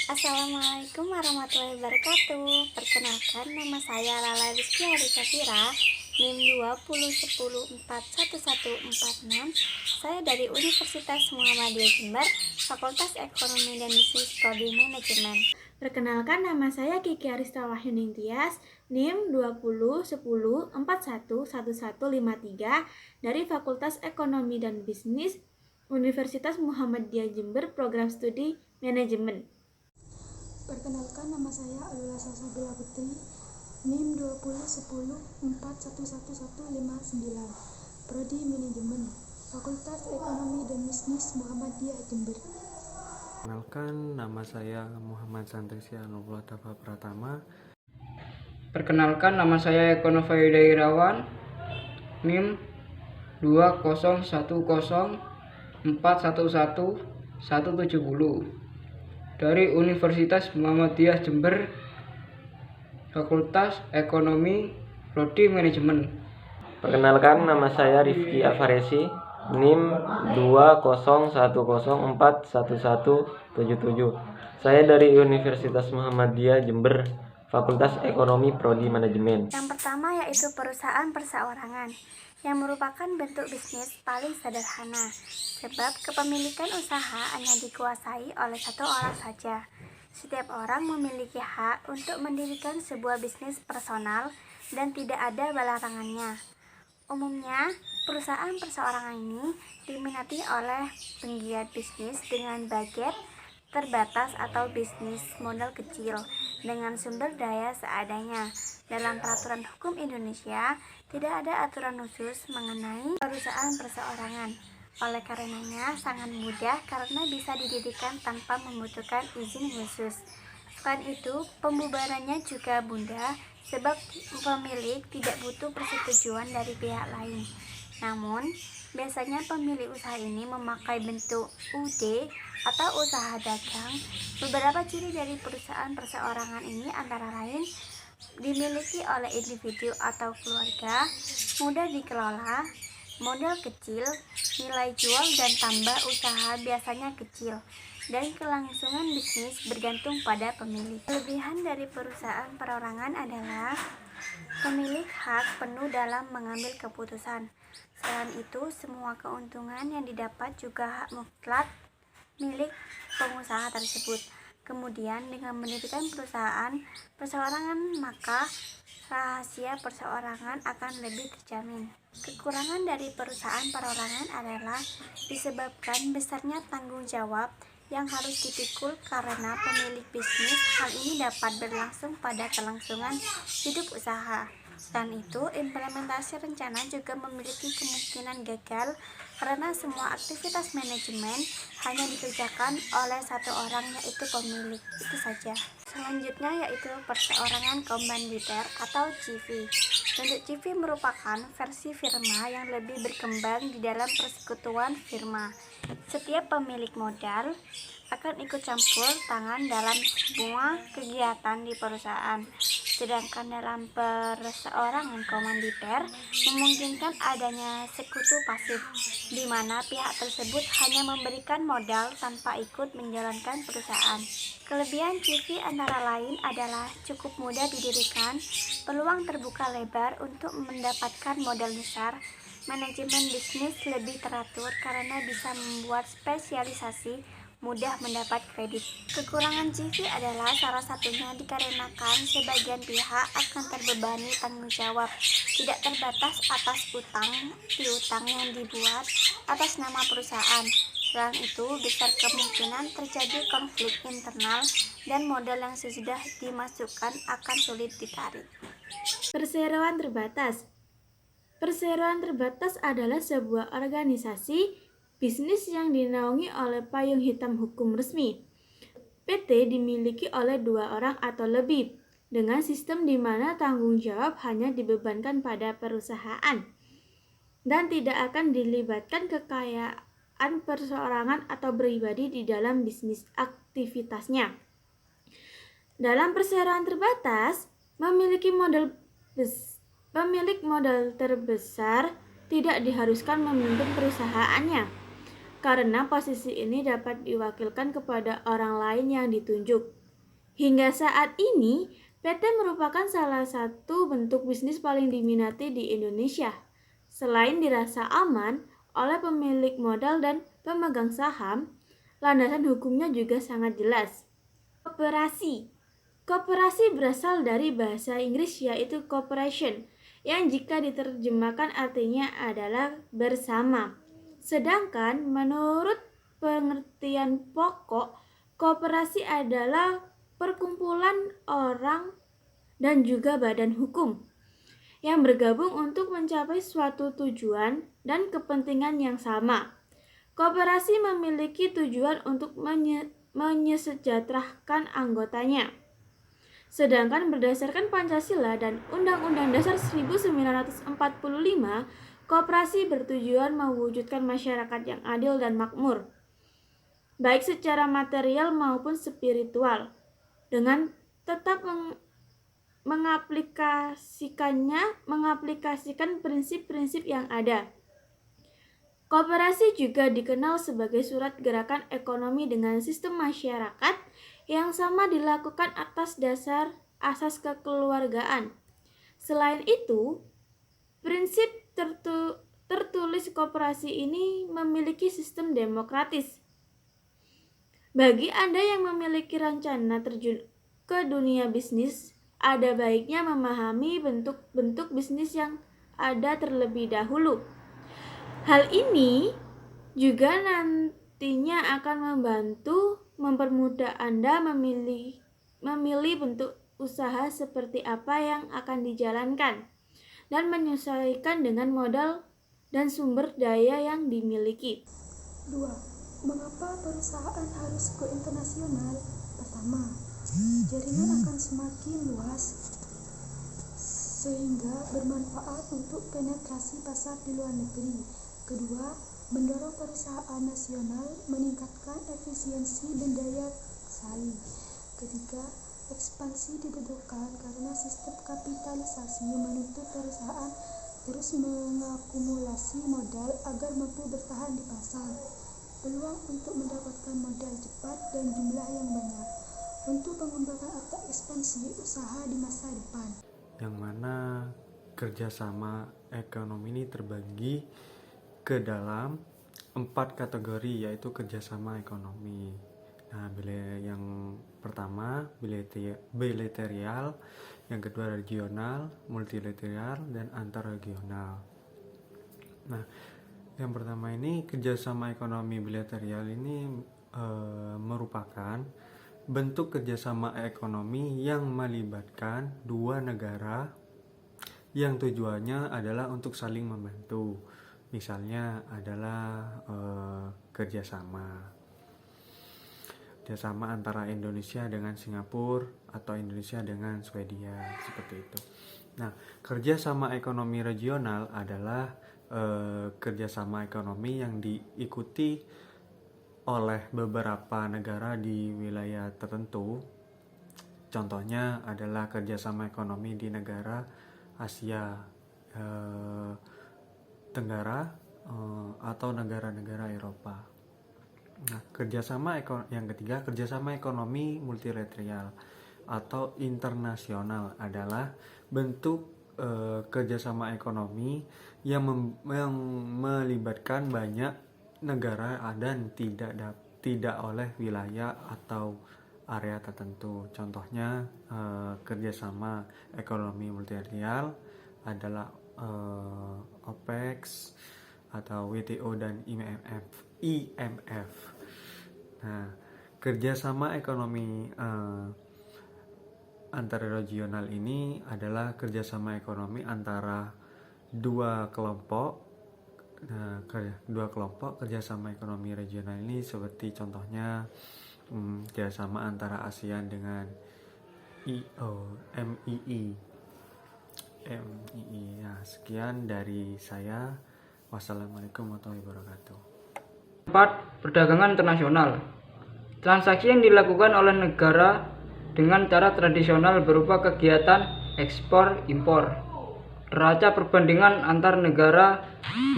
Assalamualaikum warahmatullahi wabarakatuh. Perkenalkan, nama saya Lala Rizky Harisafira, NIM 2010411146. Saya dari Universitas Muhammadiyah Jember, Fakultas Ekonomi dan Bisnis Prodi Manajemen. Perkenalkan, nama saya Kiki Arista Wahyuning Tias, NIM 2010411153 dari Fakultas Ekonomi dan Bisnis Universitas Muhammadiyah Jember, Program Studi Manajemen. Perkenalkan, nama saya Alula Salsabila Putri, NIM 2010411159, Prodi Manajemen, Fakultas Ekonomi dan Bisnis Muhammadiyah Jember. Perkenalkan, nama saya Muhammad Santrisya Anulullah Tafa Pratama. Perkenalkan, nama saya Eko Novaida Irawan, NIM 2010411170 dari Universitas Muhammadiyah Jember, Fakultas Ekonomi, Prodi Manajemen. Perkenalkan, nama saya Rifki Afaresi, NIM 2010411177. Saya dari Universitas Muhammadiyah Jember, Fakultas Ekonomi Prodi Manajemen. Yang pertama yaitu perusahaan perseorangan, yang merupakan bentuk bisnis paling sederhana, sebab kepemilikan usaha hanya dikuasai oleh satu orang saja. Setiap orang memiliki hak untuk mendirikan sebuah bisnis personal dan tidak ada larangannya. Umumnya, perusahaan perseorangan ini diminati oleh penggiat bisnis dengan budget terbatas atau bisnis modal kecil dengan sumber daya seadanya. Dalam peraturan hukum Indonesia, tidak ada aturan khusus mengenai perusahaan perseorangan. Oleh karenanya, sangat mudah karena bisa didirikan tanpa membutuhkan izin khusus. Selain itu, pembubarannya juga mudah sebab pemilik tidak butuh persetujuan dari pihak lain. Namun, biasanya pemilik usaha ini memakai bentuk UD atau usaha dagang. Beberapa ciri dari perusahaan perseorangan ini antara lain dimiliki oleh individu atau keluarga, mudah dikelola, modal kecil, nilai jual dan tambah usaha biasanya kecil, dan kelangsungan bisnis bergantung pada pemilik. Kelebihan dari perusahaan perorangan adalah pemilik hak penuh dalam mengambil keputusan. Selain itu, semua keuntungan yang didapat juga hak mutlak milik pengusaha tersebut. Kemudian, dengan mendirikan perusahaan perseorangan, maka rahasia perseorangan akan lebih terjamin. Kekurangan dari perusahaan perorangan adalah disebabkan besarnya tanggung jawab yang harus dipikul karena pemilik bisnis. Hal ini dapat berlangsung pada kelangsungan hidup usaha. Selain itu, implementasi rencana juga memiliki kemungkinan gagal karena semua aktivitas manajemen hanya dikerjakan oleh satu orang, yaitu pemilik. Itu saja. Selanjutnya yaitu perseorangan komanditer atau CV. Bentuk CV merupakan versi firma yang lebih berkembang di dalam persekutuan firma. Setiap pemilik modal akan ikut campur tangan dalam semua kegiatan di perusahaan. Sedangkan dalam perseorangan komanditer memungkinkan adanya sekutu pasif, di mana pihak tersebut hanya memberikan modal tanpa ikut menjalankan perusahaan. Kelebihan CV antara lain adalah cukup mudah didirikan, peluang terbuka lebar untuk mendapatkan modal besar, manajemen bisnis lebih teratur karena bisa membuat spesialisasi, mudah mendapat kredit. Kekurangan CV adalah salah satunya dikarenakan sebagian pihak akan terbebani tanggung jawab tidak terbatas atas piutang yang dibuat atas nama perusahaan. Selain itu, besar kemungkinan terjadi konflik internal dan modal yang sudah dimasukkan akan sulit ditarik. Perseroan terbatas. Perseroan terbatas adalah sebuah organisasi bisnis yang dinaungi oleh payung hitam hukum resmi. PT dimiliki oleh 2 orang atau lebih, dengan sistem di mana tanggung jawab hanya dibebankan pada perusahaan dan tidak akan dilibatkan kekayaan perseorangan atau pribadi di dalam bisnis aktivitasnya. Dalam perseroan terbatas, pemilik modal terbesar tidak diharuskan memimpin perusahaannya. karena posisi ini dapat diwakilkan kepada orang lain yang ditunjuk. Hingga saat ini, PT merupakan salah satu bentuk bisnis paling diminati di Indonesia. Selain dirasa aman oleh pemilik modal dan pemegang saham, landasan hukumnya juga sangat jelas. Koperasi. Koperasi berasal dari bahasa Inggris yaitu cooperation, yang jika diterjemahkan artinya adalah bersama. Sedangkan menurut pengertian pokok, koperasi adalah perkumpulan orang dan juga badan hukum yang bergabung untuk mencapai suatu tujuan dan kepentingan yang sama. Koperasi memiliki tujuan untuk menyejahterakan anggotanya. Sedangkan berdasarkan Pancasila dan Undang-Undang Dasar 1945, koperasi bertujuan mewujudkan masyarakat yang adil dan makmur, baik secara material maupun spiritual, dengan tetap mengaplikasikan prinsip-prinsip yang ada. Koperasi juga dikenal sebagai surat gerakan ekonomi dengan sistem masyarakat yang sama dilakukan atas dasar asas kekeluargaan. Selain itu, prinsip tertulis koperasi ini memiliki sistem demokratis. Bagi Anda yang memiliki rencana terjun ke dunia bisnis, ada baiknya memahami bentuk-bentuk bisnis yang ada terlebih dahulu. Hal ini juga nantinya akan mempermudah Anda memilih bentuk usaha seperti apa yang akan dijalankan dan menyesuaikan dengan modal dan sumber daya yang dimiliki. 2. Mengapa perusahaan harus go internasional? Pertama, jaringan akan semakin luas sehingga bermanfaat untuk penetrasi pasar di luar negeri. Kedua, mendorong perusahaan nasional meningkatkan efisiensi dan daya saing. Ketiga, ekspansi dibutuhkan karena sistem kapitalisasi menuntut perusahaan terus mengakumulasi modal agar mampu bertahan di pasar. Peluang untuk mendapatkan modal cepat dan jumlah yang banyak untuk pengembangan atau ekspansi usaha di masa depan. Yang mana kerjasama ekonomi ini terbagi ke dalam 4 kategori, yaitu kerjasama ekonomi. Nah, yang pertama bilateral, yang kedua regional, multilateral, dan antarregional. Nah, yang pertama ini kerjasama ekonomi bilateral ini merupakan bentuk kerjasama ekonomi yang melibatkan dua negara yang tujuannya adalah untuk saling membantu. Misalnya adalah kerjasama antara Indonesia dengan Singapura atau Indonesia dengan Swedia, seperti itu. Nah, kerjasama ekonomi regional adalah kerjasama ekonomi yang diikuti oleh beberapa negara di wilayah tertentu. Contohnya adalah kerjasama ekonomi di negara Asia Tenggara atau negara-negara Eropa. Nah, yang ketiga, kerjasama ekonomi multilateral atau internasional adalah bentuk kerjasama ekonomi yang melibatkan banyak negara dan tidak oleh wilayah atau area tertentu. Contohnya kerjasama ekonomi multilateral adalah OPEC atau WTO dan IMF. Nah, kerjasama ekonomi antarregional ini adalah kerjasama ekonomi antara dua kelompok. Nah, kerjasama ekonomi regional ini seperti contohnya kerjasama antara ASEAN dengan MII. Ya, sekian dari saya. Wassalamualaikum warahmatullahi wabarakatuh. 4. Perdagangan internasional. Transaksi yang dilakukan oleh negara dengan cara tradisional berupa kegiatan ekspor-impor, neraca perbandingan antar negara,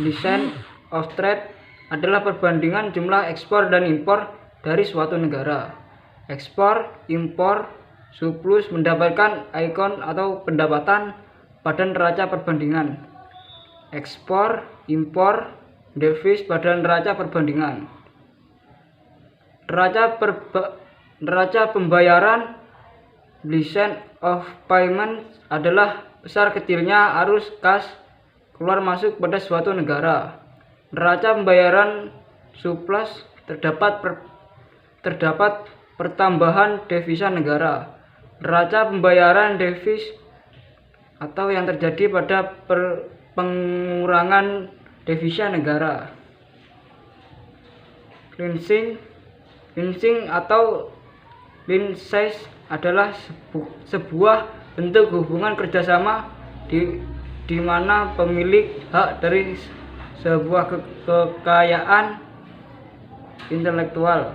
license of trade, adalah perbandingan jumlah ekspor dan impor dari suatu negara. Ekspor, impor, surplus mendapatkan ikon atau pendapatan pada neraca perbandingan. Ekspor, impor, devis pada neraca perbandingan. Neraca pembayaran Balance of payment adalah besar kecilnya arus kas keluar masuk pada suatu negara. Neraca pembayaran surplus terdapat pertambahan devisa negara. Neraca pembayaran devis atau yang terjadi pada pengurangan devisa negara. Leasing atau lease adalah sebuah bentuk hubungan kerjasama di mana pemilik hak dari sebuah kekayaan intelektual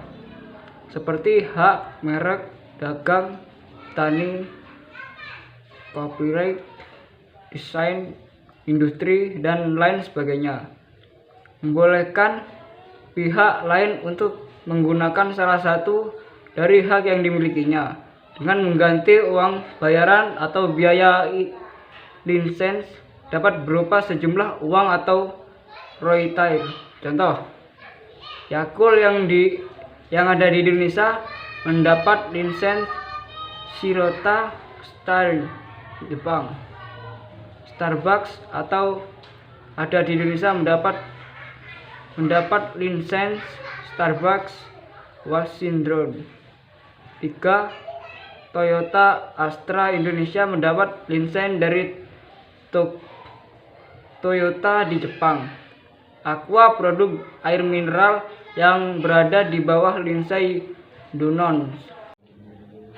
seperti hak merek, dagang, tani, copyright, desain, industri, dan lain sebagainya, membolehkan pihak lain untuk menggunakan salah satu dari hak yang dimilikinya dengan mengganti uang bayaran atau biaya. Lisensi dapat berupa sejumlah uang atau royalti. Contoh, Yakult yang ada di Indonesia mendapat lisensi Shirota Star Jepang. Starbucks atau ada di Indonesia mendapat lisensi Starbucks Washington. 3. Toyota Astra Indonesia mendapat lisensi dari Toyota di Jepang. Aqua produk air mineral yang berada di bawah lisensi Danone.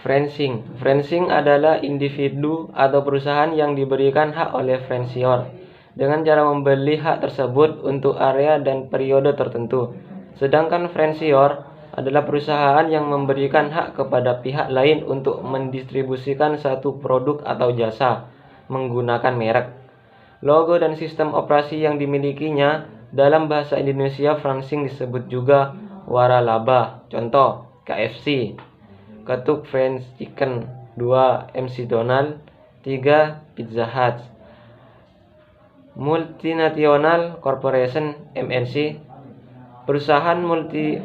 Franchising adalah individu atau perusahaan yang diberikan hak oleh franchisor dengan cara membeli hak tersebut untuk area dan periode tertentu. Sedangkan franchisor adalah perusahaan yang memberikan hak kepada pihak lain untuk mendistribusikan satu produk atau jasa menggunakan merek, logo, dan sistem operasi yang dimilikinya. Dalam bahasa Indonesia, franchising disebut juga waralaba. Contoh, KFC, Ketuk French Chicken. 2. MC Donald. 3. Pizza Hut. Multinational Corporation (MNC). Perusahaan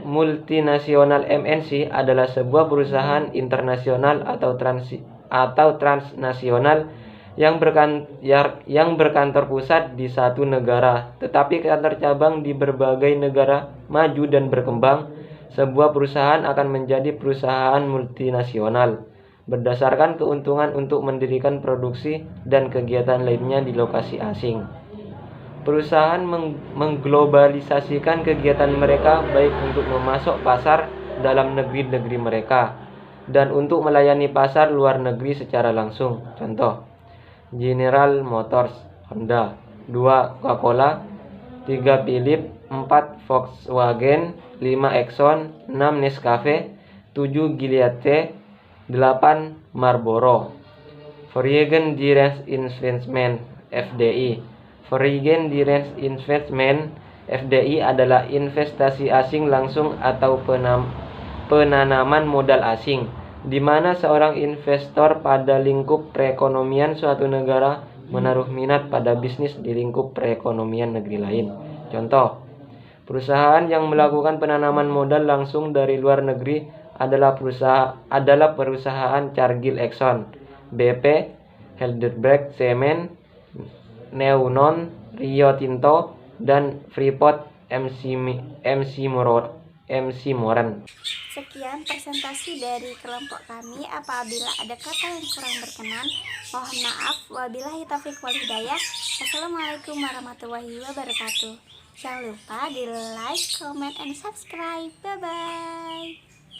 multinasional MNC adalah sebuah perusahaan internasional atau transnasional yang berkantor pusat di satu negara, tetapi kantor cabang di berbagai negara maju dan berkembang. Sebuah perusahaan akan menjadi perusahaan multinasional berdasarkan keuntungan untuk mendirikan produksi dan kegiatan lainnya di lokasi asing. Perusahaan mengglobalisasikan kegiatan mereka baik untuk memasok pasar dalam negeri mereka dan untuk melayani pasar luar negeri secara langsung. Contoh, General Motors, Honda. 2. Coca-Cola. 3. Philips. 4. Volkswagen. 5. Exxon. 6. Nescafe. 7. Gilead. 8. Marlboro. Foreign Direct Investment (FDI). Foreign Direct Investment (FDI) adalah investasi asing langsung atau penanaman modal asing, di mana seorang investor pada lingkup perekonomian suatu negara menaruh minat pada bisnis di lingkup perekonomian negeri lain. Contoh, perusahaan yang melakukan penanaman modal langsung dari luar negeri adalah perusahaan Cargill Exxon, BP, Heidelberg Cement, Neunon, Rio Tinto, dan Freeport MC Moran. Sekian presentasi dari kelompok kami. Apabila ada kata yang kurang berkenan, mohon maaf. Wabillahi taufiq wal hidayah. Wassalamualaikum warahmatullahi wabarakatuh. Jangan lupa di like, comment, and subscribe. Bye bye.